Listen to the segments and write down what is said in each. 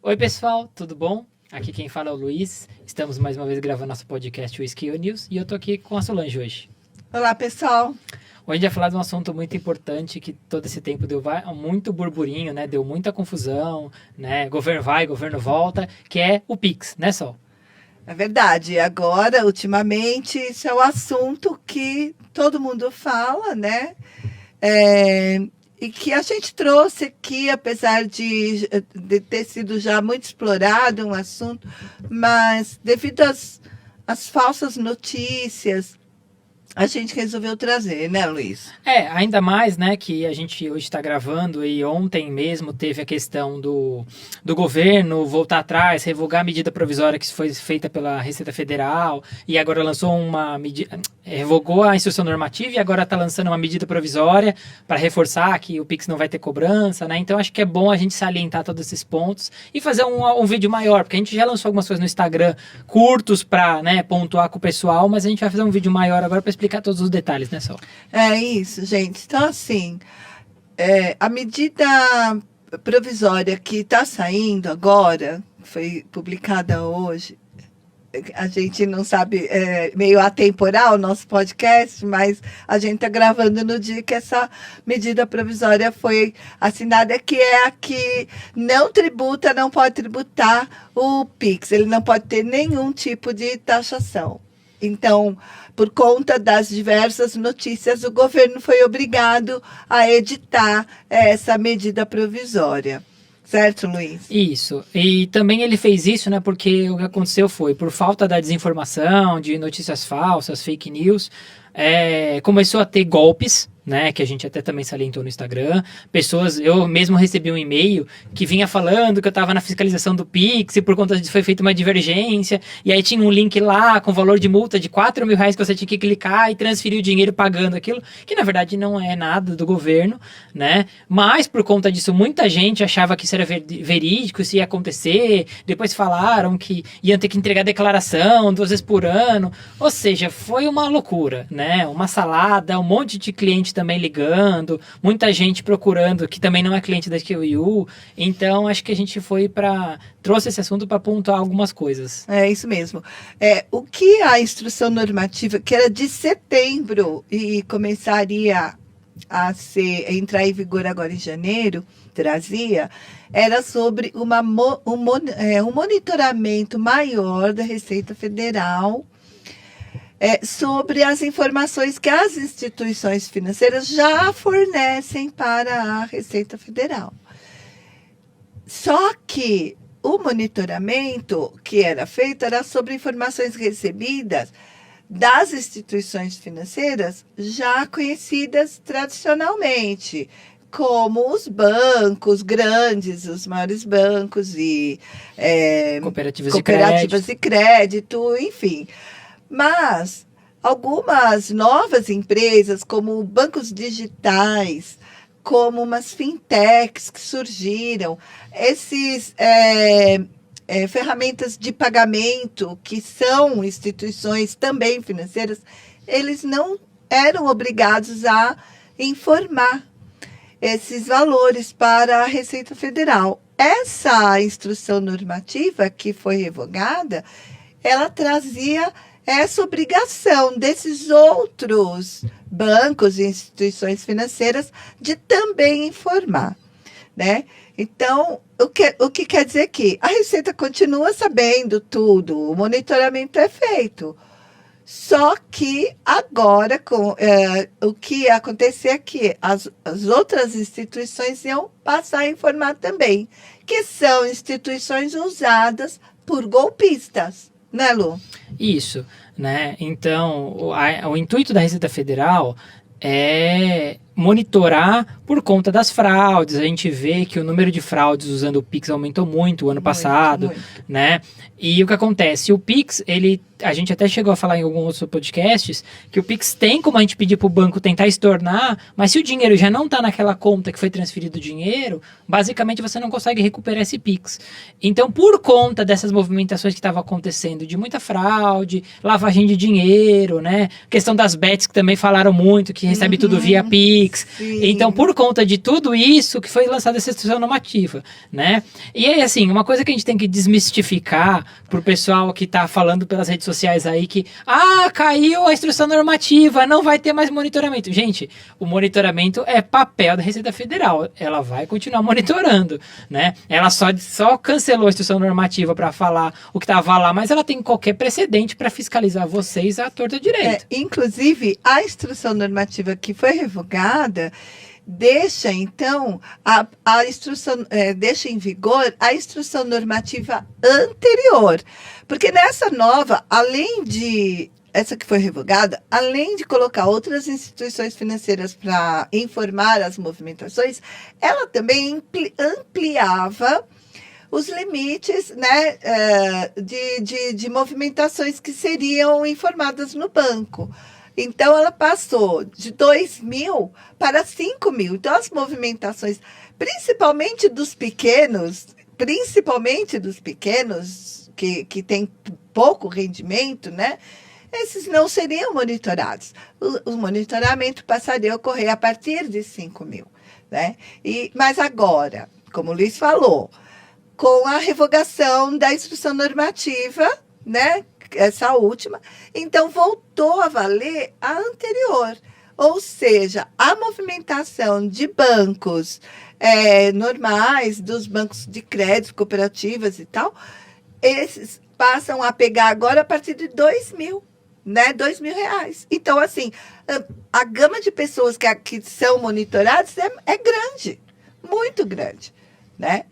Oi pessoal, tudo bom? Aqui quem fala é o Luiz. Estamos mais uma vez gravando nosso podcast Whisky News e eu tô aqui com a Solange hoje. Olá pessoal. Hoje a gente vai falar de um assunto muito importante que todo esse tempo deu muito burburinho, né? Deu muita confusão, né? Governo vai, governo volta, que é o Pix, né, Sol? É verdade. Agora, ultimamente, isso é o assunto que todo mundo fala, né? E que a gente trouxe aqui, apesar de ter sido já muito explorado um assunto, mas devido às falsas notícias, a gente resolveu trazer, né, Luiz? Ainda mais, né, que a gente hoje está gravando e ontem mesmo teve a questão do governo voltar atrás, revogar a medida provisória que foi feita pela Receita Federal e agora lançou uma medida, revogou a instrução normativa e agora está lançando uma medida provisória para reforçar que o Pix não vai ter cobrança, né? Então acho que é bom a gente salientar todos esses pontos e fazer um vídeo maior, porque a gente já lançou algumas coisas no Instagram curtos para, né, pontuar com o pessoal, mas a gente vai fazer um vídeo maior agora para explicar todos os detalhes, né, Sol? É isso, gente. Então, assim, a medida provisória que está saindo agora, foi publicada hoje, a gente não sabe, meio atemporal o nosso podcast, mas a gente está gravando no dia que essa medida provisória foi assinada, que é a que não tributa, não pode tributar o Pix, ele não pode ter nenhum tipo de taxação. Então, por conta das diversas notícias, o governo foi obrigado a editar essa medida provisória. Certo, Luiz? Isso. E também ele fez isso, né, porque o que aconteceu foi, por falta da desinformação, de notícias falsas, fake news, começou a ter golpes, né, que a gente até também salientou no Instagram. Pessoas, eu mesmo recebi um e-mail que vinha falando que eu estava na fiscalização do Pix e por conta disso foi feita uma divergência, e aí tinha um link lá com valor de multa de R$4.000 que você tinha que clicar e transferir o dinheiro pagando aquilo, que na verdade não é nada do governo, né, mas por conta disso muita gente achava que isso era verídico, isso ia acontecer, depois falaram que iam ter que entregar declaração 2 vezes por ano, ou seja, foi uma loucura, né, uma salada, um monte de cliente também ligando, muita gente procurando que também não é cliente da SKU, então acho que a gente trouxe esse assunto para pontuar algumas coisas. É isso mesmo. O que a instrução normativa, que era de setembro e começaria a entrar em vigor agora em janeiro, trazia, era sobre um monitoramento maior da Receita Federal sobre as informações que as instituições financeiras já fornecem para a Receita Federal. Só que o monitoramento que era feito era sobre informações recebidas das instituições financeiras já conhecidas tradicionalmente, como os bancos grandes, os maiores bancos e cooperativas de crédito, enfim. Mas algumas novas empresas, como bancos digitais, como umas fintechs que surgiram, esses ferramentas de pagamento, que são instituições também financeiras, eles não eram obrigados a informar esses valores para a Receita Federal. Essa instrução normativa que foi revogada, ela trazia essa obrigação desses outros bancos e instituições financeiras de também informar, né? Então, o que quer dizer que a Receita continua sabendo tudo, o monitoramento é feito. Só que agora, o que ia acontecer é que as outras instituições iam passar a informar também, que são instituições usadas por golpistas. Né, Lu? Isso, né? Então, o intuito da Receita Federal é monitorar por conta das fraudes. A gente vê que o número de fraudes usando o Pix aumentou muito o ano passado, né? E o que acontece? O Pix, ele a gente até chegou a falar em alguns outros podcasts, que o Pix tem como a gente pedir para o banco tentar estornar, mas se o dinheiro já não está naquela conta que foi transferido o dinheiro, basicamente você não consegue recuperar esse Pix. Então, por conta dessas movimentações que estavam acontecendo, de muita fraude, lavagem de dinheiro, né? Questão das bets que também falaram muito, que recebe tudo via Pix. Sim. Então, por conta de tudo isso, que foi lançada essa instrução normativa, né? E aí, assim, uma coisa que a gente tem que desmistificar pro pessoal que tá falando pelas redes sociais aí que, caiu a instrução normativa, não vai ter mais monitoramento. Gente, o monitoramento é papel da Receita Federal, ela vai continuar monitorando, né? Ela só cancelou a instrução normativa para falar o que tava lá, mas ela tem qualquer precedente para fiscalizar vocês à torta direito. Inclusive, a instrução normativa que foi revogada deixa, então, a instrução, deixa em vigor a instrução normativa anterior. Porque nessa nova, essa que foi revogada, além de colocar outras instituições financeiras para informar as movimentações, ela também ampliava os limites, né, de movimentações que seriam informadas no banco. Então, ela passou de 2.000 para 5.000. Então, as movimentações, principalmente dos pequenos, que têm pouco rendimento, né? Esses não seriam monitorados. O monitoramento passaria a ocorrer a partir de 5.000, né? Mas agora, como o Luiz falou, com a revogação da instrução normativa, né? Essa última, então voltou a valer a anterior. Ou seja, a movimentação de bancos normais, dos bancos de crédito, cooperativas e tal, esses passam a pegar agora a partir de 2.000, né? R$2.000. Então, assim, a gama de pessoas que são monitoradas é grande, muito grande, né?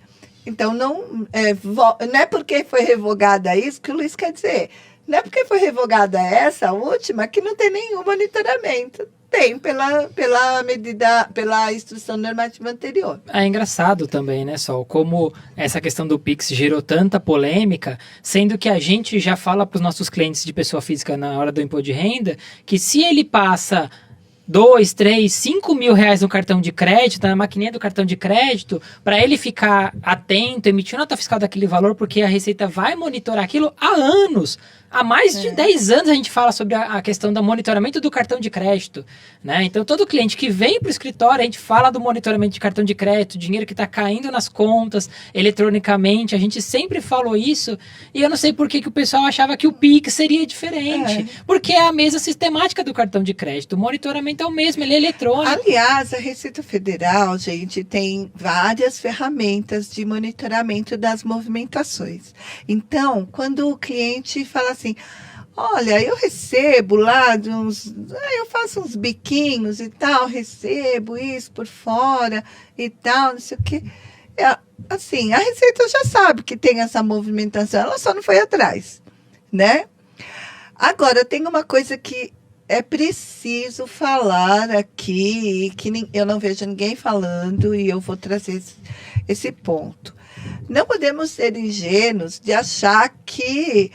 Então, não é porque foi revogada isso que o Luiz quer dizer. Não é porque foi revogada essa última que não tem nenhum monitoramento. Tem pela instrução normativa anterior. É engraçado também, né, Sol? Como essa questão do Pix gerou tanta polêmica, sendo que a gente já fala para os nossos clientes de pessoa física na hora do imposto de renda, que se ele passa 2, 3, 5 mil reais no cartão de crédito, na maquininha do cartão de crédito, para ele ficar atento, emitir nota fiscal daquele valor, porque a Receita vai monitorar aquilo há anos. Há mais de 10 anos a gente fala sobre a questão do monitoramento do cartão de crédito, né? Então, todo cliente que vem para o escritório, a gente fala do monitoramento de cartão de crédito, dinheiro que está caindo nas contas eletronicamente, a gente sempre falou isso, e eu não sei por que o pessoal achava que o Pix seria diferente, porque é a mesma sistemática do cartão de crédito, o monitoramento é o mesmo, ele é eletrônico. Aliás, a Receita Federal, gente, tem várias ferramentas de monitoramento das movimentações. Então, quando o cliente fala assim, olha, eu recebo lá eu faço uns biquinhos e tal, recebo isso por fora e tal, não sei o quê. Assim, a Receita já sabe que tem essa movimentação, ela só não foi atrás, né? Agora, tem uma coisa que é preciso falar aqui, que eu não vejo ninguém falando, e eu vou trazer esse ponto. Não podemos ser ingênuos de achar que,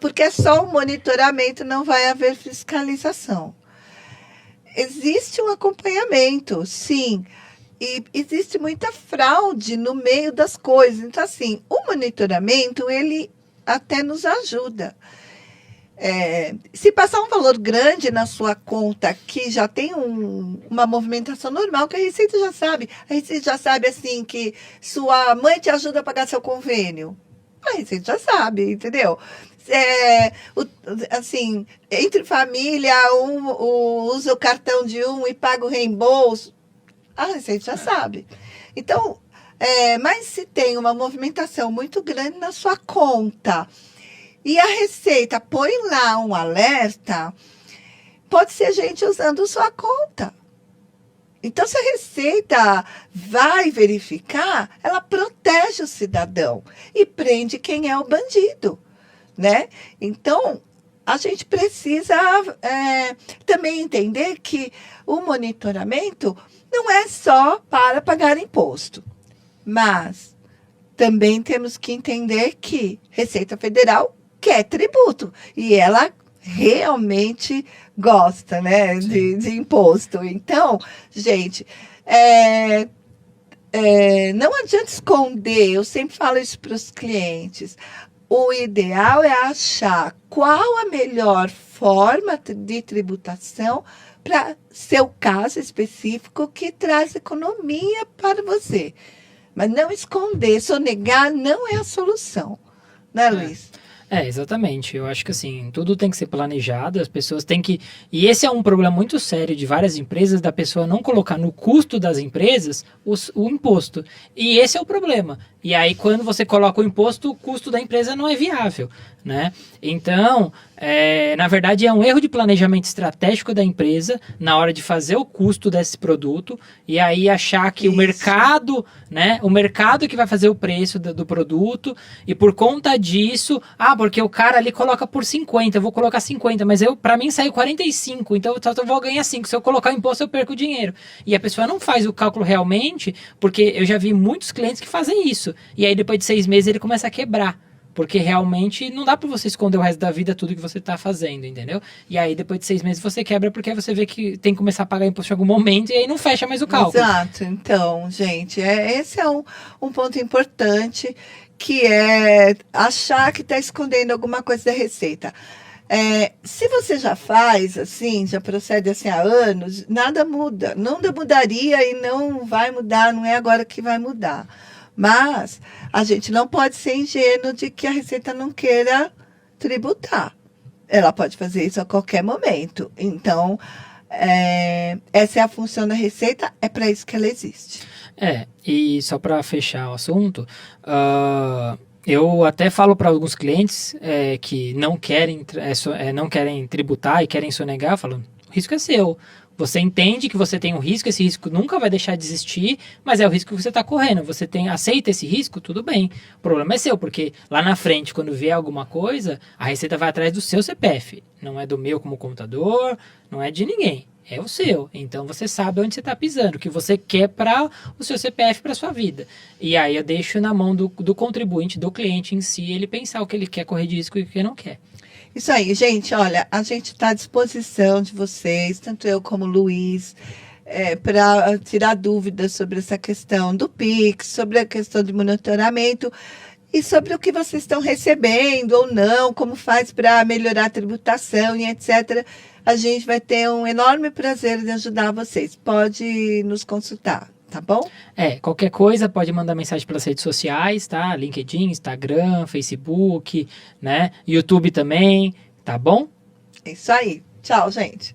porque é só um monitoramento, não vai haver fiscalização. Existe um acompanhamento, sim, e existe muita fraude no meio das coisas. Então, assim, o monitoramento, ele até nos ajuda. Se passar um valor grande na sua conta, que já tem uma movimentação normal, que a Receita já sabe. A Receita já sabe, assim, que sua mãe te ajuda a pagar seu convênio. A Receita já sabe, entendeu? Assim, entre família, usa o cartão de e paga o reembolso. A Receita já sabe. Então, mas se tem uma movimentação muito grande na sua conta, e a Receita põe lá um alerta, pode ser gente usando sua conta. Então, se a Receita vai verificar, ela protege o cidadão e prende quem é o bandido, né? Então, a gente precisa também entender que o monitoramento não é só para pagar imposto, mas também temos que entender que Receita Federal quer tributo. E ela realmente gosta, né, de imposto. Então, gente, não adianta esconder, eu sempre falo isso para os clientes. O ideal é achar qual a melhor forma de tributação para seu caso específico que traz economia para você. Mas não esconder, sonegar não é a solução, né, Luiz? Exatamente. Eu acho que assim, tudo tem que ser planejado, as pessoas têm que. E esse é um problema muito sério de várias empresas, da pessoa não colocar no custo das empresas o imposto. E esse é o problema. E aí, quando você coloca o imposto, o custo da empresa não é viável, né? Então, na verdade, é um erro de planejamento estratégico da empresa na hora de fazer o custo desse produto e aí achar que o mercado, né? O mercado que vai fazer o preço do produto e por conta disso, porque o cara ali coloca por 50, eu vou colocar 50, mas para mim saiu 45, então eu vou ganhar 5. Se eu colocar o imposto, eu perco o dinheiro. E a pessoa não faz o cálculo realmente, porque eu já vi muitos clientes que fazem isso. E aí depois de 6 meses ele começa a quebrar. Porque realmente não dá para você esconder o resto da vida tudo que você está fazendo, entendeu? E aí depois de 6 meses você quebra porque aí você vê que tem que começar a pagar imposto em algum momento e aí não fecha mais o cálculo. Exato. Então, gente, esse é um ponto importante, que é achar que está escondendo alguma coisa da receita. Se você já faz assim, já procede assim há anos, nada muda. Nada mudaria e não vai mudar, não é agora que vai mudar. Mas a gente não pode ser ingênuo de que a Receita não queira tributar. Ela pode fazer isso a qualquer momento. Então, essa é a função da Receita, é para isso que ela existe. E só para fechar o assunto, eu até falo para alguns clientes que não querem tributar e querem sonegar, eu falo, o risco é seu. Você entende que você tem um risco, esse risco nunca vai deixar de existir, mas é o risco que você está correndo. Você aceita esse risco, tudo bem. O problema é seu, porque lá na frente, quando vier alguma coisa, a Receita vai atrás do seu CPF. Não é do meu como computador, não é de ninguém. É o seu. Então você sabe onde você está pisando, o que você quer para o seu CPF, para a sua vida. E aí eu deixo na mão do contribuinte, do cliente em si, ele pensar o que ele quer correr de risco e o que não quer. Isso aí, gente, olha, a gente está à disposição de vocês, tanto eu como o Luiz, para tirar dúvidas sobre essa questão do Pix, sobre a questão de monitoramento e sobre o que vocês estão recebendo ou não, como faz para melhorar a tributação e etc. A gente vai ter um enorme prazer de ajudar vocês. Pode nos consultar. Tá bom? Qualquer coisa pode mandar mensagem pelas redes sociais, tá? LinkedIn, Instagram, Facebook, né? YouTube também, tá bom? É isso aí. Tchau, gente.